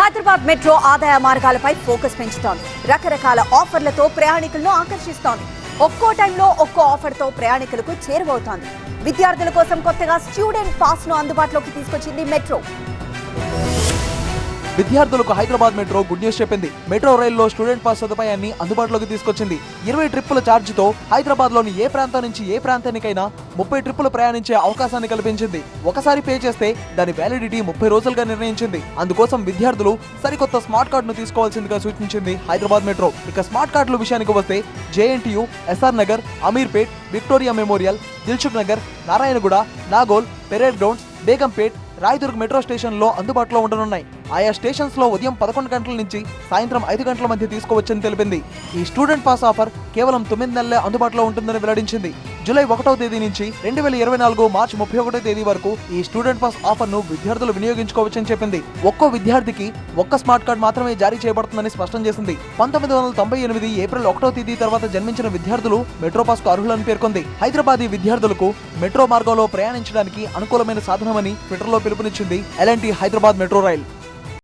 Hyderabad metro ఆదాయ మార్గాలపై focus పెంచుతోంది. రకరకాల ఆఫర్లతో ప్రయాణికులను ఆకర్షిస్తోంది. ఒక్కో టైంలో ఒక్కో ఆఫర్తో ప్రయాణికులకు చేరువవుతోంది. విద్యార్థుల కోసం కొత్తగా స్టూడెంట్ పాస్ ను అందుబాటులోకి తీసుకొచ్చింది మెట్రో. విద్యార్థులకు హైదరాబాద్ మెట్రో గుడ్ న్యూస్ చెప్పింది. మెట్రో రైల్లో స్టూడెంట్ పాస్ సదుపాయాన్ని అందుబాటులోకి తీసుకొచ్చింది. 20 ట్రిప్పుల ఛార్జీతో హైదరాబాద్ లోని ఏ ప్రాంతం నుంచి ఏ ప్రాంతానికైనా 30 ట్రిప్పులు ప్రయాణించే అవకాశాన్ని కల్పించింది. ఒకసారి పే చేస్తే దాని వ్యాలిడిటీ 30 రోజులుగా నిర్ణయించింది. అందుకోసం విద్యార్థులు సరికొత్త స్మార్ట్ కార్డును తీసుకోవాల్సిందిగా సూచించింది హైదరాబాద్ మెట్రో. ఇక స్మార్ట్ కార్డుల విషయానికి వస్తే JNTU, SR Nagar, Ameerpet, Victoria Memorial, Dilsukh Nagar, Narayanguda, Nagole, Parade Grounds, Begumpet, Raidurg metro స్టేషన్లో అందుబాటులో ఉండనున్నాయి. ఆయా స్టేషన్స్ లో ఉదయం 11 గంటల నుంచి సాయంత్రం 5 గంటల మధ్య తీసుకోవచ్చని తెలిపింది. ఈ స్టూడెంట్ పాస్ ఆఫర్ కేవలం 9 నెలలే అందుబాటులో ఉంటుందని వెల్లడించింది. జూలై 1వ తేదీ నుంచి 2024 మార్చి 31వ తేదీ వరకు ఈ స్టూడెంట్ పాస్ ఆఫర్ ను విద్యార్థులు వినియోగించుకోవచ్చని చెప్పింది. ఒక్కో విద్యార్థికి ఒక్క స్మార్ట్ కార్డ్ మాత్రమే జారీ చేయబడుతుందని స్పష్టం చేసింది. 1998 ఏప్రిల్ 1వ తేదీ తర్వాత జన్మించిన విద్యార్థులు మెట్రో పాస్ కు అర్హులని పేర్కొంది. హైదరాబాదీ విద్యార్థులకు మెట్రో మార్గంలో ప్రయాణించడానికి అనుకూలమైన సాధనమని ట్విట్టర్ లో పిలుపునిచ్చింది L&T హైదరాబాద్ మెట్రో రైల్.